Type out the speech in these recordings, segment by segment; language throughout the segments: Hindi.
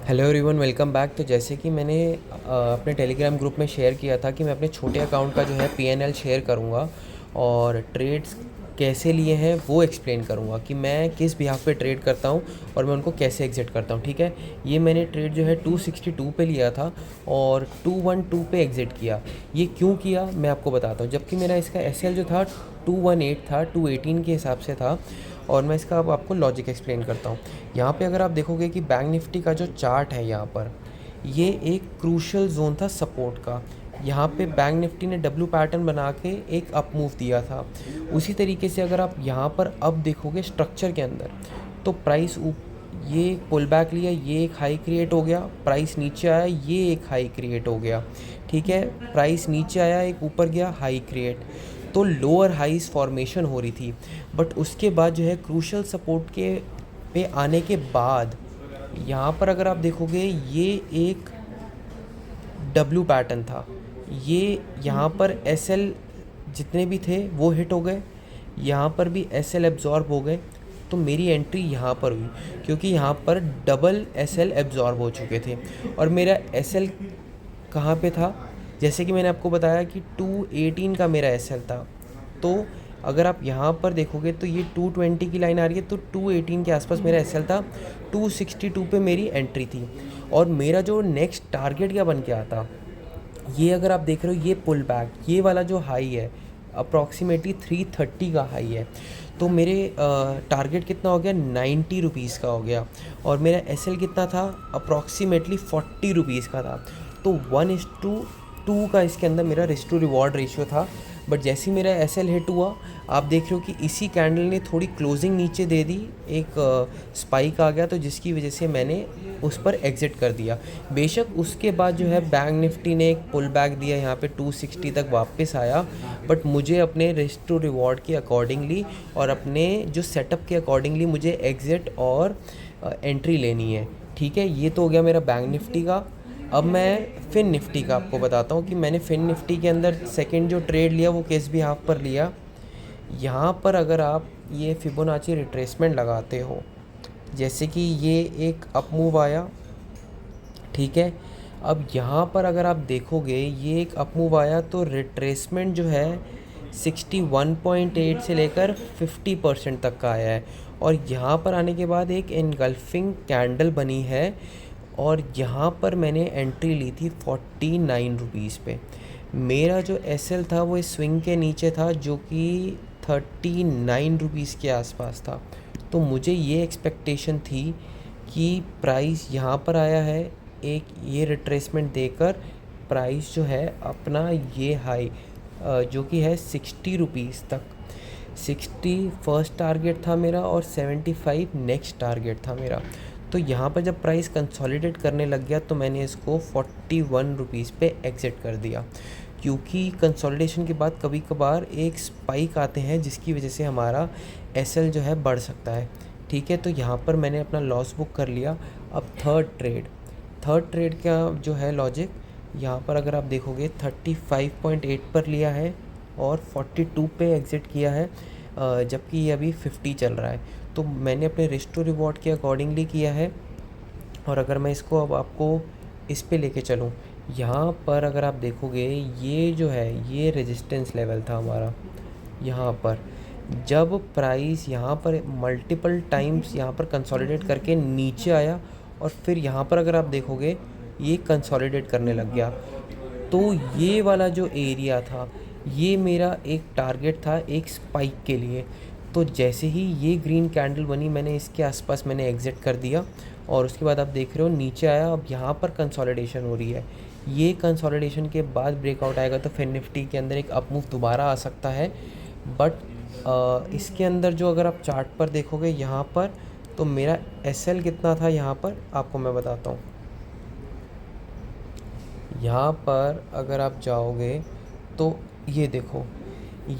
Hello everyone, welcome back. तो जैसे कि मैंने अपने टेलीग्राम ग्रुप में शेयर किया था कि मैं अपने छोटे अकाउंट का जो है पीएनएल शेयर करूँगा और ट्रेड्स कैसे लिए हैं वो एक्सप्लेन करूँगा कि मैं किस बिहाफ पे ट्रेड करता हूँ और मैं उनको कैसे एग्जिट करता हूँ। ठीक है, ये मैंने ट्रेड जो है 262 पे लिया था और 212 पे एग्ज़िट किया। ये क्यों किया मैं आपको बताता हूँ। जबकि मेरा इसका एसएल जो था 218 था, 218 के हिसाब से था। और मैं इसका अब आपको लॉजिक एक्सप्लेन करता हूँ। यहाँ पे अगर आप देखोगे कि बैंक निफ्टी का जो चार्ट है यहाँ पर, ये एक क्रूशल जोन था सपोर्ट का। यहाँ पे बैंक निफ्टी ने डब्ल्यू पैटर्न बना के एक अप मूव दिया था। उसी तरीके से अगर आप यहाँ पर अब देखोगे स्ट्रक्चर के अंदर, तो प्राइस ये एक पुल बैक लिया, ये एक हाई क्रिएट हो गया, प्राइस नीचे आया, ये एक हाई क्रिएट हो गया। ठीक है, प्राइस नीचे आया, एक ऊपर गया, हाई क्रिएट। तो लोअर हाइज फॉर्मेशन हो रही थी। बट उसके बाद जो है क्रूशल सपोर्ट के पे आने के बाद यहाँ पर अगर आप देखोगे ये एक डब्ल्यू पैटर्न था। ये यहाँ पर एस एल जितने भी थे वो हिट हो गए, यहाँ पर भी एस एल एब्जॉर्ब हो गए। तो मेरी एंट्री यहाँ पर हुई क्योंकि यहाँ पर डबल एस एल एब्जॉर्ब हो चुके थे। और मेरा एस एल कहाँ पे था, जैसे कि मैंने आपको बताया कि 218 का मेरा एस एल था। तो अगर आप यहाँ पर देखोगे तो ये 220 की लाइन आ रही है, तो 218 के आसपास मेरा एस एल था। 262 पे मेरी एंट्री थी। और मेरा जो नेक्स्ट टारगेट क्या बन के आता, ये अगर आप देख रहे हो, ये पुल बैक, ये वाला जो हाई है अप्रॉक्सीमेटली 330 का हाई है। तो मेरे टारगेट कितना हो गया, 90 रुपीज़ का हो गया। और मेरा एस एल कितना था, अप्रॉक्सीमेटली 40 रुपीज़ का था। तो 1:2 का इसके अंदर मेरा रिस्क टू रिवॉर्ड रेशियो था। बट जैसे ही मेरा एस एल हिट हुआ, आप देख रहे हो कि इसी कैंडल ने थोड़ी क्लोजिंग नीचे दे दी, एक स्पाइक आ गया, तो जिसकी वजह से मैंने उस पर एग्ज़िट कर दिया। बेशक उसके बाद जो है बैंक निफ्टी ने एक पुल बैक दिया, यहाँ पे 260 तक वापस आया। बट मुझे अपने रिस्क टू रिवॉर्ड के अकॉर्डिंगली और अपने जो सेटअप के अकॉर्डिंगली मुझे एग्ज़िट और एंट्री लेनी है। ठीक है, ये तो हो गया मेरा बैंक निफ्टी का। अब मैं फिन निफ्टी का आपको बताता हूँ कि मैंने फिन निफ्टी के अंदर सेकंड जो ट्रेड लिया वो किस भी हाफ पर लिया। यहाँ पर अगर आप ये फिबोनाची रिट्रेसमेंट लगाते हो, जैसे कि ये एक अप मूव आया, ठीक है। अब यहाँ पर अगर आप देखोगे ये एक अप मूव आया, तो रिट्रेसमेंट जो है 61.8 से लेकर 50% तक का आया है। और यहाँ पर आने के बाद एक इनगल्फिंग कैंडल बनी है और यहाँ पर मैंने एंट्री ली थी 49 रुपीज़ पे। मेरा जो एस एल था वो इस स्विंग के नीचे था, जो कि 39 रुपीज़ के आसपास था। तो मुझे ये एक्सपेक्टेशन थी कि प्राइस यहाँ पर आया है, एक ये रिट्रेसमेंट देकर प्राइस जो है अपना ये हाई जो कि है 60 रुपीज़ तक, 60 फर्स्ट टारगेट था मेरा और 75 नेक्स्ट टारगेट था मेरा। तो यहाँ पर जब प्राइस कंसोलिडेट करने लग गया तो मैंने इसको 41 रुपीज़ पे एग्ज़िट कर दिया। क्योंकि कंसोलिडेशन के बाद कभी कभार एक स्पाइक आते हैं जिसकी वजह से हमारा एसएल जो है बढ़ सकता है। ठीक है, तो यहाँ पर मैंने अपना लॉस बुक कर लिया। अब थर्ड ट्रेड का जो है लॉजिक, यहाँ पर अगर आप देखोगे 35.8 पर लिया है और 42 पे एग्ज़िट किया है, जबकि ये अभी 50 चल रहा है। तो मैंने अपने रिस्क टू रिवॉर्ड के अकॉर्डिंगली किया है। और अगर मैं इसको अब आपको इस पे लेके चलूँ, यहाँ पर अगर आप देखोगे ये जो है ये रेजिस्टेंस लेवल था हमारा। यहाँ पर जब प्राइस यहाँ पर मल्टीपल टाइम्स यहाँ पर कंसोलिडेट करके नीचे आया और फिर यहाँ पर अगर आप देखोगे ये कंसोलिडेट करने लग गया, तो ये वाला जो एरिया था ये मेरा एक टारगेट था एक स्पाइक के लिए। तो जैसे ही ये ग्रीन कैंडल बनी, मैंने इसके आसपास मैंने एग्ज़िट कर दिया। और उसके बाद आप देख रहे हो नीचे आया, अब यहाँ पर कंसोलिडेशन हो रही है। ये कंसोलिडेशन के बाद ब्रेकआउट आएगा तो फिर निफ्टी के अंदर एक अप मूव दोबारा आ सकता है। बट इसके अंदर जो अगर आप चार्ट पर देखोगे यहाँ पर, तो मेरा एस एल कितना था यहाँ पर आपको मैं बताता हूँ। यहाँ पर अगर आप जाओगे तो ये देखो,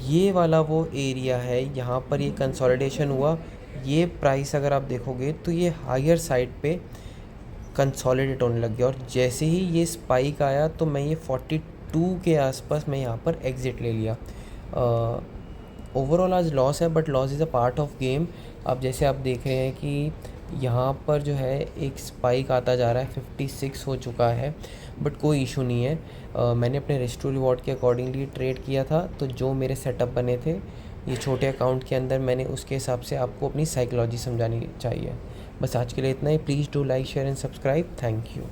ये वाला वो एरिया है, यहाँ पर ये कंसोलिडेशन हुआ। ये प्राइस अगर आप देखोगे तो ये हायर साइड पे कंसोलिडेट होने लग गया और जैसे ही ये स्पाइक आया तो मैं ये 42 के आसपास मैं यहाँ पर एग्ज़िट ले लिया। ओवरऑल आज लॉस है, but loss is a part of game. अब जैसे आप देख रहे हैं कि यहाँ पर जो है एक स्पाइक आता जा रहा है, 56 हो चुका है, बट कोई इशू नहीं है। मैंने अपने रिस्क टू रिवॉर्ड के अकॉर्डिंगली ट्रेड किया था, तो जो मेरे सेटअप बने थे ये छोटे अकाउंट के अंदर, मैंने उसके हिसाब से आपको अपनी साइकोलॉजी समझानी चाहिए। बस आज के लिए इतना ही। Please do like share and subscribe. Thank you.